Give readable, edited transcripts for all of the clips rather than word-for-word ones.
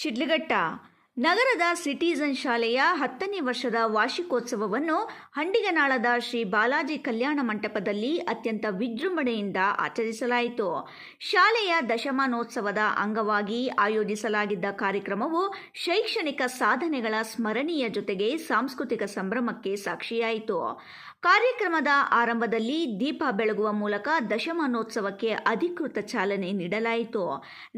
ಶಿಡ್ಲಘಟ್ಟ ನಗರದ ಸಿಟಿಜನ್ ಶಾಲೆಯ 10ನೇ ವರ್ಷದ ವಾರ್ಷಿಕೋತ್ಸವವನ್ನು ಹಂಡಿಗನಾಳದ ಶ್ರೀ ಬಾಲಾಜಿ ಕಲ್ಯಾಣ ಮಂಟಪದಲ್ಲಿ ಅತ್ಯಂತ ವಿಜೃಂಭಣೆಯಿಂದ ಆಚರಿಸಲಾಯಿತು. ಶಾಲೆಯ ದಶಮಾನೋತ್ಸವದ ಅಂಗವಾಗಿ ಆಯೋಜಿಸಲಾಗಿದ್ದ ಕಾರ್ಯಕ್ರಮವು ಶೈಕ್ಷಣಿಕ ಸಾಧನೆಗಳ ಸ್ಮರಣೆಯ ಜೊತೆಗೆ ಸಾಂಸ್ಕೃತಿಕ ಸಂಭ್ರಮಕ್ಕೆ ಸಾಕ್ಷಿಯಾಯಿತು. ಕಾರ್ಯಕ್ರಮದ ಆರಂಭದಲ್ಲಿ ದೀಪ ಬೆಳಗುವ ಮೂಲಕ ದಶಮಾನೋತ್ಸವಕ್ಕೆ ಅಧಿಕೃತ ಚಾಲನೆ ನೀಡಲಾಯಿತು.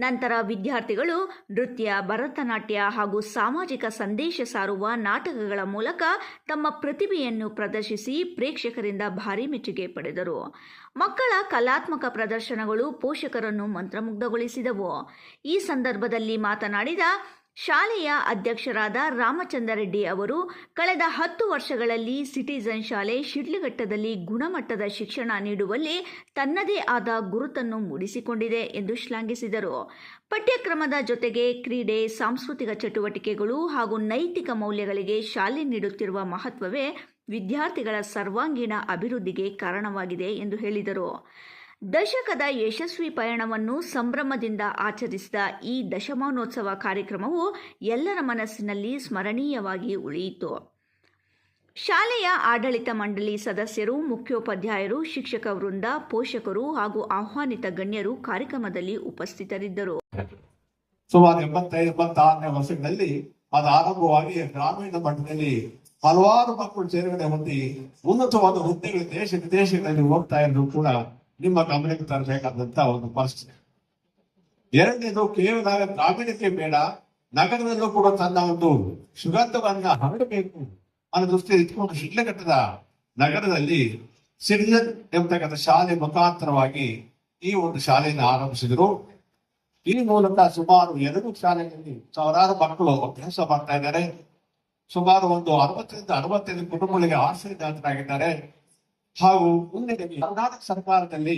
ನಂತರ ವಿದ್ಯಾರ್ಥಿಗಳು ನೃತ್ಯ, ಭರತನಾಟ್ಯ ಹಾಗೂ ಸಾಮಾಜಿಕ ಸಂದೇಶ ಸಾರುವ ನಾಟಕಗಳ ಮೂಲಕ ತಮ್ಮ ಪ್ರತಿಭೆಯನ್ನು ಪ್ರದರ್ಶಿಸಿ ಪ್ರೇಕ್ಷಕರಿಂದ ಭಾರೀ ಮೆಚ್ಚುಗೆ ಪಡೆದರು. ಮಕ್ಕಳ ಕಲಾತ್ಮಕ ಪ್ರದರ್ಶನಗಳು ಪೋಷಕರನ್ನು ಮಂತ್ರಮುಗ್ಧಗೊಳಿಸಿದವು. ಈ ಸಂದರ್ಭದಲ್ಲಿ ಮಾತನಾಡಿದ ಶಾಲೆಯ ಅಧ್ಯಕ್ಷರಾದ ರಾಮಚಂದ್ರ ರೆಡ್ಡಿ ಅವರು, ಕಳೆದ 10 ವರ್ಷಗಳಲ್ಲಿ ಸಿಟಿಜನ್ ಶಾಲೆ ಶಿಡ್ಲಘಟ್ಟದಲ್ಲಿ ಗುಣಮಟ್ಟದ ಶಿಕ್ಷಣ ನೀಡುವಲ್ಲಿ ತನ್ನದೇ ಆದ ಗುರುತನ್ನು ಮೂಡಿಸಿಕೊಂಡಿದೆ ಎಂದು ಶ್ಲಾಘಿಸಿದರು. ಪಠ್ಯಕ್ರಮದ ಜೊತೆಗೆ ಕ್ರೀಡೆ, ಸಾಂಸ್ಕೃತಿಕ ಚಟುವಟಿಕೆಗಳು ಹಾಗೂ ನೈತಿಕ ಮೌಲ್ಯಗಳಿಗೆ ಶಾಲೆ ನೀಡುತ್ತಿರುವ ಮಹತ್ವವೇ ವಿದ್ಯಾರ್ಥಿಗಳ ಸರ್ವಾಂಗೀಣ ಅಭಿವೃದ್ಧಿಗೆ ಕಾರಣವಾಗಿದೆ ಎಂದು ಹೇಳಿದರು. ದಶಕದ ಯಶಸ್ವಿ ಪಯಣವನ್ನು ಸಂಭ್ರಮದಿಂದ ಆಚರಿಸಿದ ಈ ದಶಮಾನೋತ್ಸವ ಕಾರ್ಯಕ್ರಮವು ಎಲ್ಲರ ಮನಸ್ಸಿನಲ್ಲಿ ಸ್ಮರಣೀಯವಾಗಿ ಉಳಿಯಿತು. ಶಾಲೆಯ ಆಡಳಿತ ಮಂಡಳಿ ಸದಸ್ಯರು, ಮುಖ್ಯೋಪಾಧ್ಯಾಯರು, ಶಿಕ್ಷಕ ವೃಂದ, ಪೋಷಕರು ಹಾಗೂ ಆಹ್ವಾನಿತ ಗಣ್ಯರು ಕಾರ್ಯಕ್ರಮದಲ್ಲಿ ಉಪಸ್ಥಿತರಿದ್ದರು. ಸುಮಾರು 85-86ನೇ ವರ್ಷಗಳಲ್ಲಿ ಅದು ಆರಂಭವಾಗಿ ಗ್ರಾಮೀಣ ಮಟ್ಟದಲ್ಲಿ ಹಲವಾರು ಮಕ್ಕಳು ಸೇರ್ಗಡೆ ಹೊಂದಿ ಉನ್ನತವಾದ ಹುದ್ದೆಗಳು ದೇಶ ವಿದೇಶಗಳಲ್ಲಿ ಹೋಗ್ತಾ ಇದ್ರು ಕೂಡ ನಿಮ್ಮ ಗಮನಕ್ಕೆ ತರಬೇಕಾದಂತ ಒಂದು ಪರಿಸ್ಥಿತಿ. ಎರಡನೇದು, ಕೇವಲ ಗ್ರಾಮೀಣಕ್ಕೆ ಬೇಡ, ನಗರದಲ್ಲೂ ಕೂಡ ತನ್ನ ಒಂದು ಸುಗಂಧವನ್ನ ಹರಡಬೇಕು ಅನ್ನೋ ದೃಷ್ಟಿಯಲ್ಲಿ ಇಟ್ಕೊಂಡು ಶಿಡ್ಲಘಟ್ಟದ ನಗರದಲ್ಲಿ ಸಿಟಿಜನ್ ಎಂಬತಕ್ಕಂಥ ಶಾಲೆ ಮುಖಾಂತರವಾಗಿ ಈ ಒಂದು ಶಾಲೆಯನ್ನು ಆರಂಭಿಸಿದರು. ಈ ಮೂಲಕ ಸುಮಾರು 2 ಶಾಲೆಗಳಲ್ಲಿ ಸಾವಿರಾರು ಮಕ್ಕಳು ಅಭ್ಯಾಸ ಮಾಡ್ತಾ ಇದ್ದಾರೆ. ಸುಮಾರು ಒಂದು 60-65 ಕುಟುಂಬಗಳಿಗೆ ಆಶ್ರಯದಾತರಾಗಿದ್ದಾರೆ. ಹಾಗೂ ಮುಂದೆ ಕರ್ನಾಟಕ ಸರ್ಕಾರದಲ್ಲಿ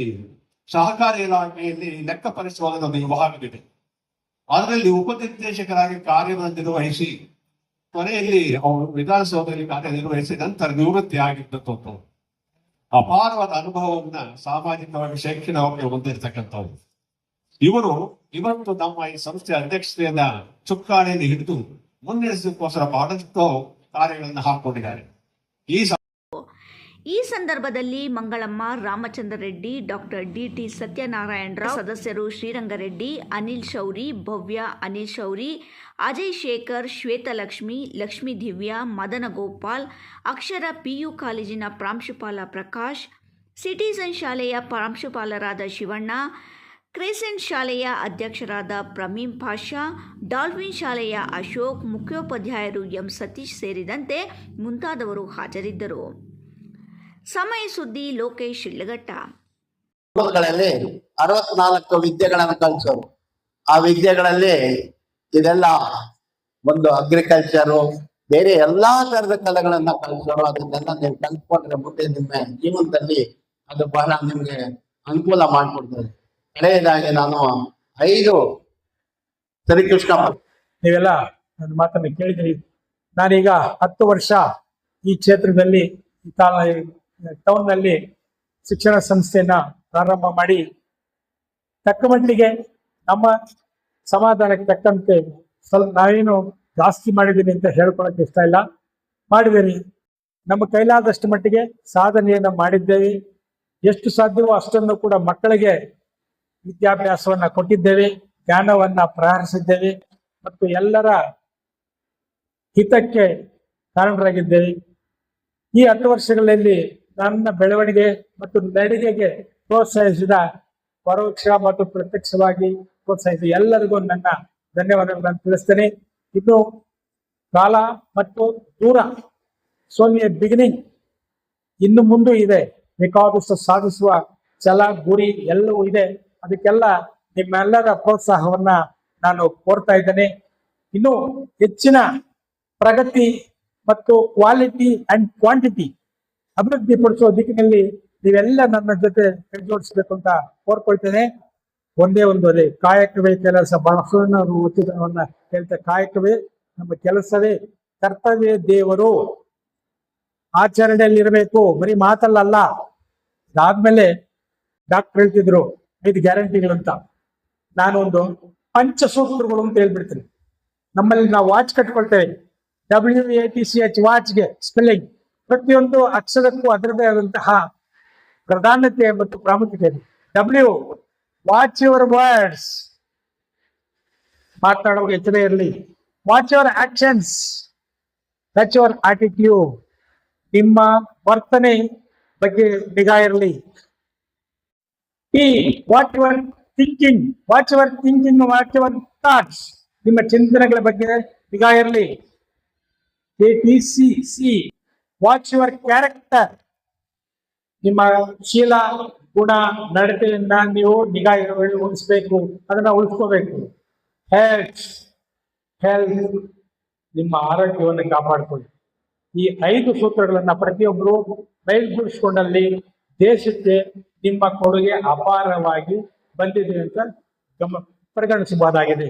ಸಹಕಾರಿ ಇಲಾಖೆಯಲ್ಲಿ ಲೆಕ್ಕ ಪರಿಶೋಧನೆ ಒಂದು ವಿಭಾಗವಿದೆ. ಅದರಲ್ಲಿ ಉಪನಿರ್ದೇಶಕರಾಗಿ ಕಾರ್ಯವನ್ನು ನಿರ್ವಹಿಸಿ ಕೊನೆಯಲ್ಲಿ ಅವರು ವಿಧಾನಸೌಧದಲ್ಲಿ ಕಾರ್ಯನಿರ್ವಹಿಸಿ ನಂತರ ನಿವೃತ್ತಿ ಆಗಿದ್ದು ಅಪಾರವಾದ ಅನುಭವವನ್ನ ಸಾಮಾಜಿಕವಾಗಿ ಶೈಕ್ಷಣಿಕವಾಗಿ ಹೊಂದಿರತಕ್ಕಂಥವ್ರು ಇವರು. ಇವತ್ತು ನಮ್ಮ ಈ ಸಂಸ್ಥೆಯ ಅಧ್ಯಕ್ಷತೆಯನ್ನ ಚುಕ್ಕಾಣಿಯನ್ನು ಹಿಡಿದು ಮುನ್ನಡೆಸೋಕ್ಕೋಸ್ಕರ ಬಹಳಷ್ಟು ಕಾರ್ಯಗಳನ್ನು ಹಾಕೊಂಡಿದ್ದಾರೆ. ಈ ಸಂದರ್ಭದಲ್ಲಿ ಮಂಗಳಮ್ಮ, ರಾಮಚಂದ್ರ ರೆಡ್ಡಿ, ಡಾಕ್ಟರ್ ಡಿ.ಟಿ. ಸತ್ಯನಾರಾಯಣ ರಾವ್, ಸದಸ್ಯರು ಶ್ರೀರಂಗರೆಡ್ಡಿ, ಅನಿಲ್ ಶೌರಿ, ಭವ್ಯ, ಅನಿಲ್ ಶೌರಿ, ಅಜಯ್ ಶೇಖರ್, ಶ್ವೇತಲಕ್ಷ್ಮಿ, ಲಕ್ಷ್ಮೀ ದಿವ್ಯ, ಮದನ ಗೋಪಾಲ್, ಅಕ್ಷರ ಪಿಯು ಕಾಲೇಜಿನ ಪ್ರಾಂಶುಪಾಲ ಪ್ರಕಾಶ್, ಸಿಟಿಜನ್ ಶಾಲೆಯ ಪ್ರಾಂಶುಪಾಲರಾದ ಶಿವಣ್ಣ, ಕ್ರೆಸೆಂಟ್ ಶಾಲೆಯ ಅಧ್ಯಕ್ಷರಾದ ಪ್ರಮೀಂ ಪಾಷಾ, ಡಾಲ್ಫಿನ್ ಶಾಲೆಯ ಅಶೋಕ್, ಮುಖ್ಯೋಪಾಧ್ಯಾಯರು ಎಂ ಸತೀಶ್ ಸೇರಿದಂತೆ ಮುಂತಾದವರು ಹಾಜರಿದ್ದರು. ಸಮಯ ಸುದ್ದಿ, ಲೋಕೇಶ್, ಶಿಡ್ಲಘಟ್ಟ. 64 ವಿದ್ಯೆಗಳನ್ನು ಕಲಿಸೋರು. ಆ ವಿದ್ಯೆಗಳಲ್ಲಿ ಇದೆಲ್ಲ ಒಂದು ಅಗ್ರಿಕಲ್ಚರು, ಬೇರೆ ಎಲ್ಲಾ ತರದ ಕಲೆಗಳನ್ನ ಕಲಿಸೋರು. ಅದನ್ನೆಲ್ಲ ನೀವು ಕಲ್ತ್ಕೊಂಡ್ರೆ ಮುಂದೆ ನಿಮ್ಮ ಜೀವನದಲ್ಲಿ ಅದು ಬಹಳ ನಿಮ್ಗೆ ಅನುಕೂಲ ಮಾಡಿಕೊಡ್ತದೆ. ಹಳೆಯದಾಗಿ ನಾನು 5 ಶ್ರೀಕೃಷ್ಣ, ನೀವೆಲ್ಲ ನನ್ನ ಮಾತನ್ನು ಕೇಳಿದ್ರಿ. ನಾನೀಗ 10 ವರ್ಷ ಈ ಕ್ಷೇತ್ರದಲ್ಲಿ ಟೌನ್ ನಲ್ಲಿ ಶಿಕ್ಷಣ ಸಂಸ್ಥೆಯನ್ನ ಪ್ರಾರಂಭ ಮಾಡಿ ತಕ್ಕ ಮಟ್ಟಿಗೆ ನಮ್ಮ ಸಮಾಧಾನಕ್ಕೆ ತಕ್ಕಂತೆ ಸ್ವಲ್ಪ ನಾವೇನು ಜಾಸ್ತಿ ಮಾಡಿದ್ದೀನಿ ಅಂತ ಹೇಳ್ಕೊಳಕ್ಕೆ ಇಷ್ಟ ಇಲ್ಲ, ಮಾಡಿದ್ದೀರಿ. ನಮ್ಮ ಕೈಲಾದಷ್ಟು ಮಟ್ಟಿಗೆ ಸಾಧನೆಯನ್ನು ಮಾಡಿದ್ದೇವೆ. ಎಷ್ಟು ಸಾಧ್ಯವೋ ಅಷ್ಟನ್ನು ಕೂಡ ಮಕ್ಕಳಿಗೆ ವಿದ್ಯಾಭ್ಯಾಸವನ್ನ ಕೊಟ್ಟಿದ್ದೇವೆ, ಜ್ಞಾನವನ್ನ ಪ್ರಹರಿಸಿದ್ದೇವೆ ಮತ್ತು ಎಲ್ಲರ ಹಿತಕ್ಕೆ ಕಾರಣರಾಗಿದ್ದೇವೆ. ಈ 10 ವರ್ಷಗಳಲ್ಲಿ ನನ್ನ ಬೆಳವಣಿಗೆ ಮತ್ತು ನಡಿಗೆಗೆ ಪ್ರೋತ್ಸಾಹಿಸಿದ, ಪರೋಕ್ಷ ಮತ್ತು ಪ್ರತ್ಯಕ್ಷವಾಗಿ ಪ್ರೋತ್ಸಾಹಿಸಿದ ಎಲ್ಲರಿಗೂ ನನ್ನ ಧನ್ಯವಾದಗಳನ್ನು ತಿಳಿಸ್ತೇನೆ. ಇನ್ನು ಕಾಲ ಮತ್ತು ದೂರ, ಸೋನಿಯ ಬಿಗಿನಿಂಗ್ ಇನ್ನು ಮುಂದೆ ಇದೆ. ಬೇಕಾದಷ್ಟು ಸಾಧಿಸುವ ಛಲ, ಗುರಿ ಎಲ್ಲವೂ ಇದೆ. ಅದಕ್ಕೆಲ್ಲ ನಿಮ್ಮೆಲ್ಲರ ಪ್ರೋತ್ಸಾಹವನ್ನ ನಾನು ಕೋರ್ತಾ ಇದ್ದೇನೆ. ಇನ್ನು ಹೆಚ್ಚಿನ ಪ್ರಗತಿ ಮತ್ತು ಕ್ವಾಲಿಟಿ ಅಂಡ್ ಕ್ವಾಂಟಿಟಿ ಅಭಿವೃದ್ಧಿ ಪಡಿಸುವ ದಿಕ್ಕಿನಲ್ಲಿ ನೀವೆಲ್ಲ ನನ್ನ ಜೊತೆ ಕೈ ಜೋಡಿಸ್ಬೇಕು ಅಂತ ಕೋರ್ಕೊಳ್ತೇನೆ. ಒಂದೇ ಒಂದು ಅದೇ ಕಾಯಕವೇ ಕೆಲಸ. ಬಹಳ ಒತ್ತಿದವನ್ನ ಹೇಳ್ತಾ, ಕಾಯಕವೇ ನಮ್ಮ ಕೆಲಸವೇ ಕರ್ತವ್ಯ ದೇವರು. ಆಚರಣೆಯಲ್ಲಿ ಇರಬೇಕು, ಬರೀ ಮಾತಲ್ಲ. ಅದಾದ್ಮೇಲೆ ಡಾಕ್ಟರ್ ಹೇಳ್ತಿದ್ರು 5 ಗ್ಯಾರಂಟಿಗಳು ಅಂತ. ನಾನೊಂದು ಪಂಚಸೂತ್ರಗಳು ಅಂತ ಹೇಳ್ಬಿಡ್ತೀನಿ. ನಮ್ಮಲ್ಲಿ ನಾವು ವಾಚ್ ಕಟ್ಕೊಳ್ತೇವೆ, WATCH ವಾಚ್ಗೆ ಸ್ಪೆಲ್ಲಿಂಗ್, ಪ್ರತಿಯೊಂದು ಅಕ್ಷರಕ್ಕೂ ಅದರದೇ ಆದಂತಹ ಪ್ರಾಧಾನ್ಯತೆ ಮತ್ತು ಪ್ರಾಮುಖ್ಯತೆ ಇದೆ. W, ವಾಚ್ ಯುವರ್ ವರ್ಡ್ಸ್, ಮಾತನಾಡುವಾಗ ಎಚ್ಚರ ಇರಲಿ. Watch your actions, touch your attitude, ನಿಮ್ಮ ವರ್ತನೆ ಬಗ್ಗೆ ನಿಗಾ ಇರಲಿ. ಈ what your thinking, watch your thinking, watch your thoughts, ನಿಮ್ಮ ಚಿಂತನೆಗಳ ಬಗ್ಗೆ ನಿಗಾ ಇರಲಿ. ATCC, ವಾಚ್ ಯುವರ್ ಕ್ಯಾರೆಕ್ಟರ್, ನಿಮ್ಮ ಶೀಲ ಗುಣ ನಡತೆಯನ್ನ ನೀವು ನಿಗಾ ಉಳಿಸ್ಬೇಕು, ಅದನ್ನ ಉಳಿಸ್ಕೋಬೇಕು. ಹೆಲ್ತ್, ನಿಮ್ಮ ಆರೋಗ್ಯವನ್ನು ಕಾಪಾಡಿಕೊಳ್ಳಿ. ಈ 5 ಸೂತ್ರಗಳನ್ನ ಪ್ರತಿಯೊಬ್ಬರು ಮೈಗೂಡಿಸಿಕೊಂಡಲ್ಲಿ ದೇಶಕ್ಕೆ ನಿಮ್ಮ ಕೊಡುಗೆ ಅಪಾರವಾಗಿ ಬಂದಿದೆ ಅಂತ ಪರಿಗಣಿಸಬಹುದಾಗಿದೆ.